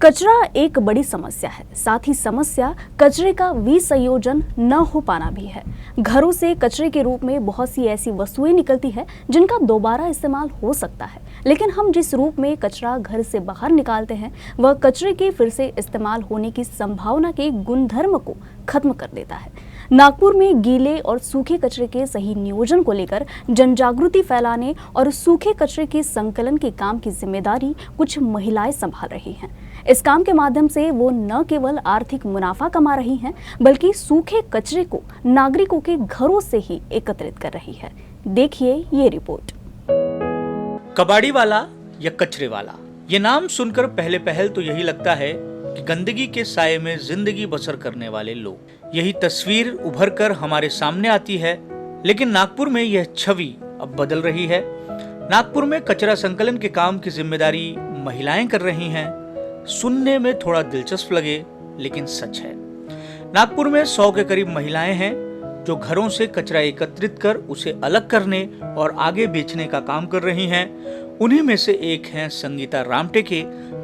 कचरा एक बड़ी समस्या है, साथ ही समस्या कचरे का विसंयोजन न हो पाना भी है। घरों से कचरे के रूप में बहुत सी ऐसी वस्तुएं निकलती है जिनका दोबारा इस्तेमाल हो सकता है, लेकिन हम जिस रूप में कचरा घर से बाहर निकालते हैं वह कचरे के फिर से इस्तेमाल होने की संभावना के गुणधर्म को खत्म कर देता है। नागपुर में गीले और सूखे कचरे के सही नियोजन को लेकर जनजागृति फैलाने और सूखे कचरे के संकलन के काम की जिम्मेदारी कुछ महिलाएं संभाल रही हैं। इस काम के माध्यम से वो न केवल आर्थिक मुनाफा कमा रही हैं, बल्कि सूखे कचरे को नागरिकों के घरों से ही एकत्रित कर रही है। देखिए ये रिपोर्ट। कबाड़ी वाला या कचरे वाला, ये नाम सुनकर पहले पहल तो यही लगता है कि गंदगी के साये में जिंदगी बसर करने वाले लोग। यही तस्वीर उभर कर हमारे सामने आती है, लेकिन नागपुर में यह छवि अब बदल रही है। नागपुर में कचरा संकलन के काम की जिम्मेदारी महिलाएं कर रही हैं। सुनने में थोड़ा दिलचस्प लगे, लेकिन सच है। नागपुर में 100 के करीब महिलाएं हैं जो घरों से कचरा एकत्रित कर उसे अलग करने और आगे बेचने का काम कर रही हैं। उन्हीं में से एक हैं संगीता रामटेके,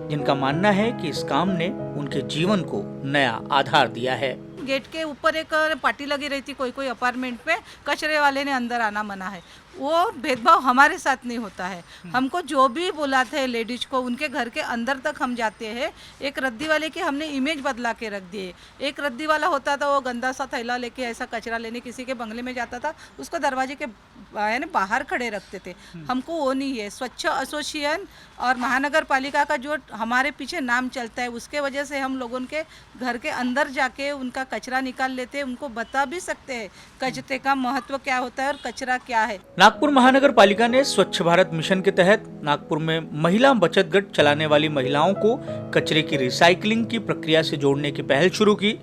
जिनका मानना है कि इस काम ने उनके जीवन को नया आधार दिया है। गेट के ऊपर एक पार्टी लगी रहती, कोई अपार्टमेंट में कचरे वाले ने अंदर आना मना है। वो भेदभाव हमारे साथ नहीं होता है। हमको जो भी बुलाते हैं लेडीज को, उनके घर के अंदर तक हम जाते हैं। एक रद्दी वाले की हमने इमेज बदला के रख दिए। एक रद्दी वाला होता था, वो गंदा सा थैला लेके ऐसा कचरा लेने किसी के बंगले में जाता था, उसको दरवाजे के यानी बाहर खड़े रखते थे। हमको वो नहीं है। स्वच्छ एसोसिएशन और महानगर पालिका का जो हमारे पीछे नाम चलता है, उसके वजह से हम लोगों के घर के अंदर जाके उनका कचरा निकाल लेते हैं। उनको बता भी सकते हैं कचरे का महत्व क्या होता है और कचरा क्या है। नागपुर महानगर पालिका ने स्वच्छ भारत मिशन के तहत नागपुर में महिला बचत गट चलाने वाली महिलाओं को कचरे की रिसाइकलिंग की प्रक्रिया से जोड़ने की पहल शुरू की।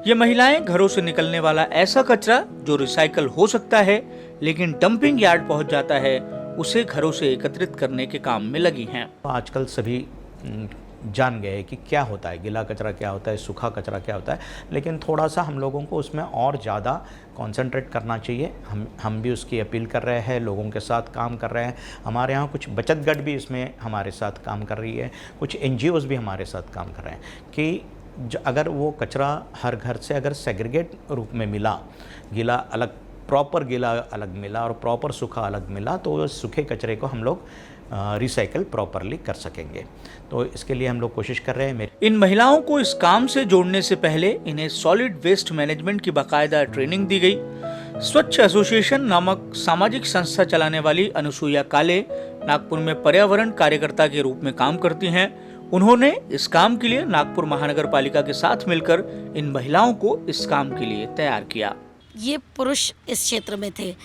ये महिलाएं घरों से निकलने वाला ऐसा कचरा जो रिसाइकल हो सकता है लेकिन डंपिंग यार्ड पहुंच जाता है, उसे घरों से एकत्रित करने के काम में लगी हैं। आजकल सभी जान गए कि क्या होता है, गीला कचरा क्या होता है, सूखा कचरा क्या होता है, लेकिन थोड़ा सा हम लोगों को उसमें और ज़्यादा कंसंट्रेट करना चाहिए। हम भी उसकी अपील कर रहे हैं, लोगों के साथ काम कर रहे हैं। हमारे यहाँ कुछ बचत गट भी इसमें हमारे साथ काम कर रही है, कुछ NGOs भी हमारे साथ काम कर रहे हैं कि अगर वो कचरा हर घर से अगर सेग्रीगेट रूप में मिला, गीला अलग, प्रॉपर गीला अलग मिला और प्रॉपर सूखा अलग मिला, तो सूखे कचरे को हम लोग रिसाइकल प्रॉपरली कर सकेंगे। तो इसके लिए हम लोग कोशिश कर रहे हैं। इन महिलाओं को इस काम से जोड़ने से पहले इन्हें सॉलिड वेस्ट मैनेजमेंट की बाकायदा ट्रेनिंग दी गई। स्वच्छ एसोसिएशन नामक सामाजिक संस्था चलाने वाली अनुसुईया काले नागपुर में पर्यावरण कार्यकर्ता के रूप में काम करती हैं। उन्होंने इस काम के लिए नागपुर महानगर पालिका के साथ मिलकर इन महिलाओं को इस काम के लिए तैयार किया। ये पुरुष इस क्षेत्र में थे।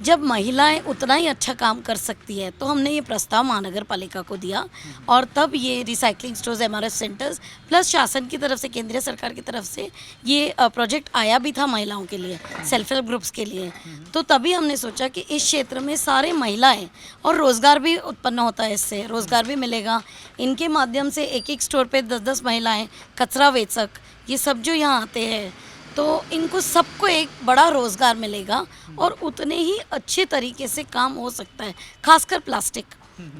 जब महिलाएं उतना ही अच्छा काम कर सकती है तो हमने ये प्रस्ताव महानगर पालिका को दिया और तब ये recycling stores, MRF centres plus शासन की तरफ से, केंद्रीय सरकार की तरफ से ये प्रोजेक्ट आया भी था महिलाओं के लिए, सेल्फ हेल्प ग्रुप्स के लिए। तो तभी हमने सोचा कि इस क्षेत्र में सारे महिलाएं, और रोज़गार भी उत्पन्न होता है, इससे रोज़गार भी मिलेगा। इनके माध्यम से एक स्टोर पर 10-10 महिलाएँ, कचरा वेचक, ये सब जो यहाँ आते हैं, तो इनको सबको एक बड़ा रोज़गार मिलेगा और उतने ही अच्छे तरीके से काम हो सकता है। खासकर प्लास्टिक,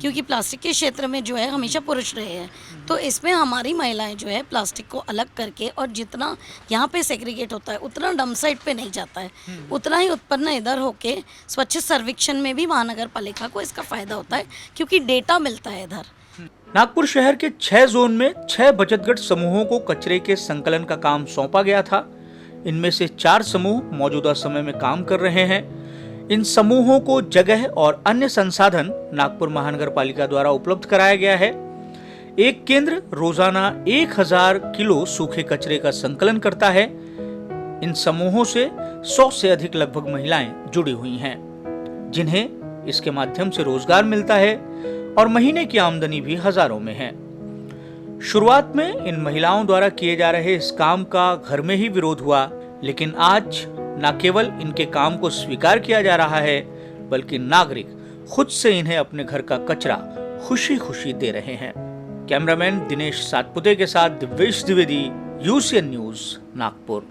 क्योंकि प्लास्टिक के क्षेत्र में जो है हमेशा पुरुष रहे हैं, तो इसमें हमारी महिलाएं जो है प्लास्टिक को अलग करके, और जितना यहाँ पे सेग्रीगेट होता है उतना डंप साइट पे नहीं जाता है, उतना ही उत्पन्न इधर होके स्वच्छ सर्वेक्षण में भी महानगर पालिका को इसका फ़ायदा होता है, क्योंकि डेटा मिलता है इधर। नागपुर शहर के 6 जोन में 6 बचतगट समूहों को कचरे के संकलन का काम सौंपा गया था। इनमें से 4 समूह मौजूदा समय में काम कर रहे हैं। इन समूहों को जगह और अन्य संसाधन नागपुर महानगर पालिका द्वारा उपलब्ध कराया गया है। एक केंद्र रोजाना 1000 किलो सूखे कचरे का संकलन करता है। इन समूहों से 100 से अधिक लगभग महिलाएं जुड़ी हुई हैं, जिन्हें इसके माध्यम से रोजगार मिलता है और महीने की आमदनी भी हजारों में है। शुरुआत में इन महिलाओं द्वारा किए जा रहे इस काम का घर में ही विरोध हुआ, लेकिन आज न केवल इनके काम को स्वीकार किया जा रहा है, बल्कि नागरिक खुद से इन्हें अपने घर का कचरा खुशी खुशी दे रहे हैं। कैमरामैन दिनेश सातपुते के साथ दिव्येश द्विवेदी, UCN न्यूज, नागपुर।